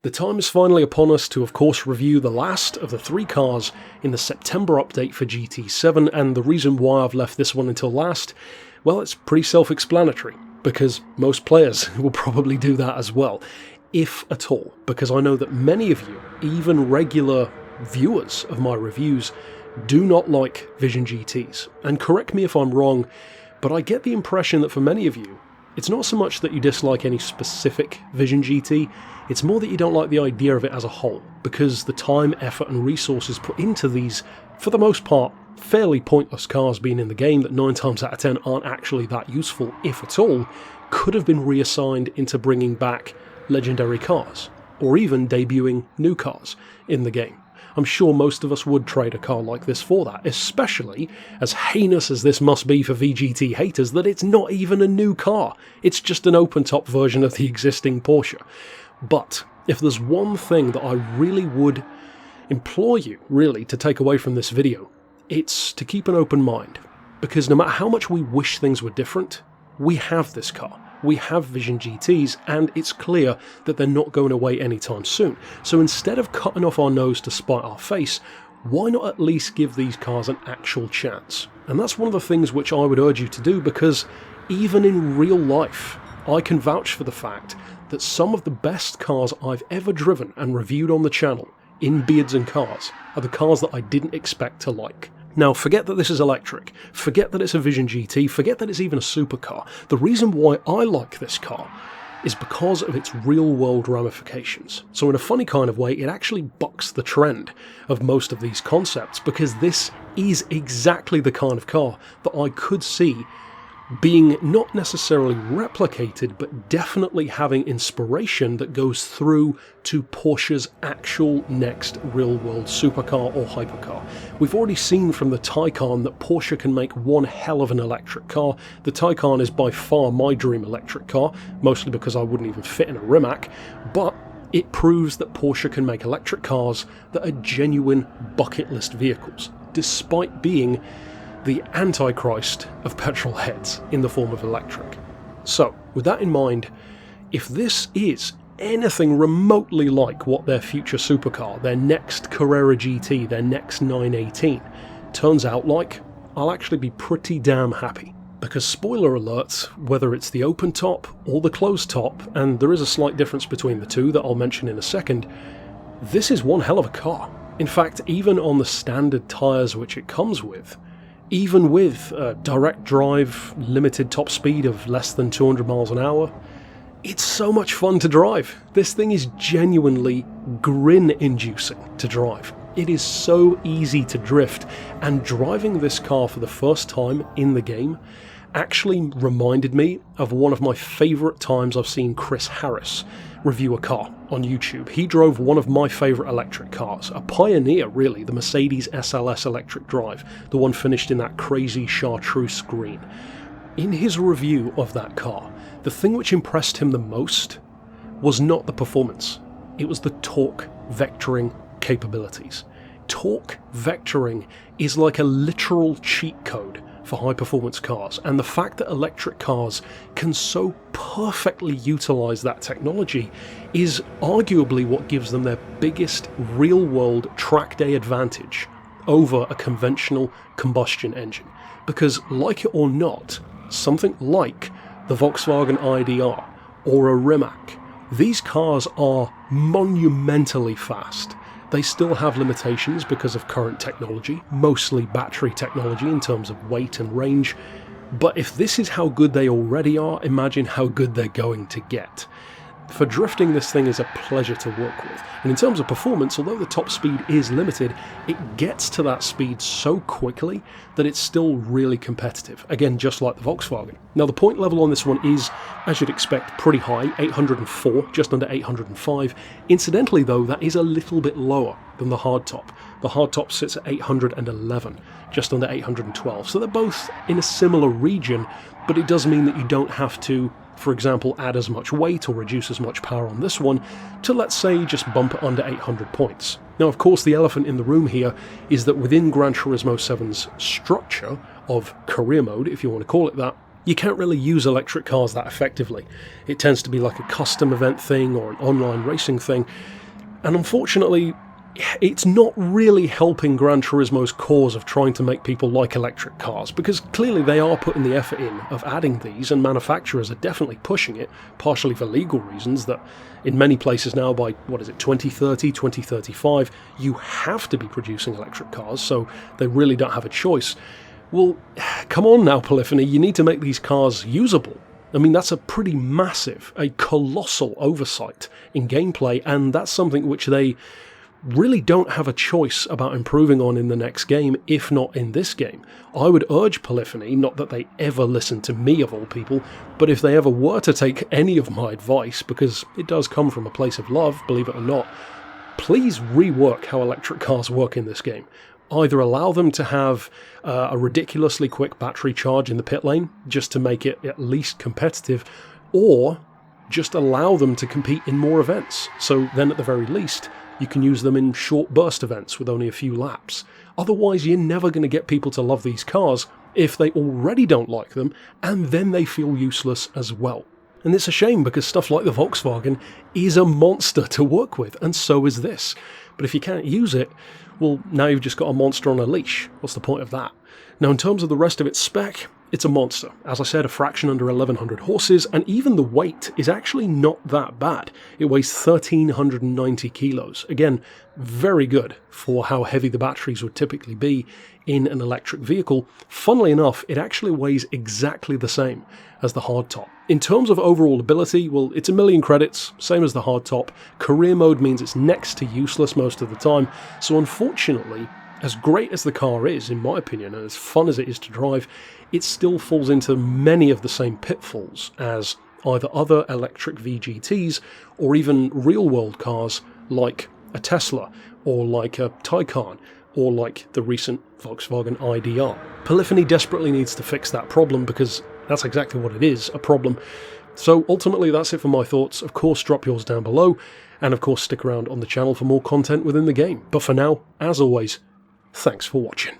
The time is finally upon us to of course review the last of the 3 cars in the September update for GT7, and the reason why I've left this one until last, well, it's pretty self-explanatory, because most players will probably do that as well, if at all, because I know that many of you, even regular viewers of my reviews, do not like Vision GTs, and correct me if I'm wrong, but I get the impression that for many of you, it's not so much that you dislike any specific Vision GT, it's more that you don't like the idea of it as a whole, because the time, effort and resources put into these, for the most part, fairly pointless cars being in the game that 9 times out of 10 aren't actually that useful, if at all, could have been reassigned into bringing back legendary cars, or even debuting new cars in the game. I'm sure most of us would trade a car like this for that, especially as heinous as this must be for VGT haters that it's not even a new car, it's just an open-top version of the existing Porsche. But if there's one thing that I really would implore you, really, to take away from this video, it's to keep an open mind, because no matter how much we wish things were different, we have this car. We have Vision GTs, and it's clear that they're not going away anytime soon. So instead of cutting off our nose to spite our face, why not at least give these cars an actual chance? And that's one of the things which I would urge you to do, because even in real life, I can vouch for the fact that some of the best cars I've ever driven and reviewed on the channel, in Beards and Cars, are the cars that I didn't expect to like. Now, forget that this is electric, forget that it's a Vision GT, forget that it's even a supercar. The reason why I like this car is because of its real-world ramifications. So in a funny kind of way, it actually bucks the trend of most of these concepts, because this is exactly the kind of car that I could see being not necessarily replicated, but definitely having inspiration that goes through to Porsche's actual next real-world supercar or hypercar. We've already seen from the Taycan that Porsche can make one hell of an electric car. The Taycan is by far my dream electric car, mostly because I wouldn't even fit in a Rimac, but it proves that Porsche can make electric cars that are genuine bucket list vehicles, despite being the antichrist of petrol heads in the form of electric. So, with that in mind, if this is anything remotely like what their future supercar, their next Carrera GT, their next 918, turns out like, I'll actually be pretty damn happy. Because spoiler alert, whether it's the open top or the closed top, and there is a slight difference between the two that I'll mention in a second, this is one hell of a car. In fact, even on the standard tyres which it comes with, even with a direct drive, limited top speed of less than 200 miles an hour, it's so much fun to drive. This thing is genuinely grin-inducing to drive. It is so easy to drift, and driving this car for the first time in the game actually reminded me of one of my favourite times I've seen Chris Harris review a car on YouTube. He drove one of my favourite electric cars, a pioneer really, the Mercedes SLS electric drive, the one finished in that crazy chartreuse green. In his review of that car, the thing which impressed him the most was not the performance, it was the torque vectoring capabilities. Torque vectoring is like a literal cheat code for high-performance cars, and the fact that electric cars can so perfectly utilise that technology is arguably what gives them their biggest real-world track day advantage over a conventional combustion engine. Because, like it or not, something like the Volkswagen IDR or a Rimac, these cars are monumentally fast. They still have limitations because of current technology, mostly battery technology in terms of weight and range, but if this is how good they already are, imagine how good they're going to get. For drifting, this thing is a pleasure to work with, and in terms of performance, although the top speed is limited, it gets to that speed so quickly that it's still really competitive, again just like the Volkswagen. Now the point level on this one is, as you'd expect, pretty high, 804, just under 805. Incidentally though, that is a little bit lower than the hardtop. The hardtop sits at 811, just under 812, so they're both in a similar region, but it does mean that you don't have to, for example, add as much weight or reduce as much power on this one to, let's say, just bump it under 800 points. Now, of course, the elephant in the room here is that within Gran Turismo 7's structure of career mode, if you want to call it that, you can't really use electric cars that effectively. It tends to be like a custom event thing or an online racing thing, and unfortunately, it's not really helping Gran Turismo's cause of trying to make people like electric cars, because clearly they are putting the effort in of adding these, and manufacturers are definitely pushing it, partially for legal reasons, that in many places now by, 2030, 2035, you have to be producing electric cars, so they really don't have a choice. Well, come on now, Polyphony, you need to make these cars usable. I mean, that's a pretty massive, a colossal oversight in gameplay, and that's something which they really don't have a choice about improving on in the next game, if not in this game. I would urge Polyphony, not that they ever listen to me of all people, but if they ever were to take any of my advice, because it does come from a place of love, believe it or not, please rework how electric cars work in this game. Either allow them to have a ridiculously quick battery charge in the pit lane, just to make it at least competitive, or just allow them to compete in more events, so then at the very least, you can use them in short burst events with only a few laps. Otherwise, you're never going to get people to love these cars if they already don't like them, and then they feel useless as well. And it's a shame, because stuff like the Volkswagen is a monster to work with, and so is this. But if you can't use it, well, now you've just got a monster on a leash. What's the point of that? Now, in terms of the rest of its spec, it's a monster. As I said, a fraction under 1100 horses, and even the weight is actually not that bad. It weighs 1390 kilos. Again, very good for how heavy the batteries would typically be in an electric vehicle. Funnily enough, it actually weighs exactly the same as the hardtop. In terms of overall ability, well, it's 1,000,000 credits, same as the hardtop. Career mode means it's next to useless most of the time, so unfortunately, as great as the car is, in my opinion, and as fun as it is to drive, it still falls into many of the same pitfalls as either other electric VGTs or even real-world cars like a Tesla or like a Taycan or like the recent Volkswagen IDR. Polyphony desperately needs to fix that problem, because that's exactly what it is, a problem. So ultimately that's it for my thoughts. Of course, drop yours down below, and of course stick around on the channel for more content within the game. But for now, as always, thanks for watching.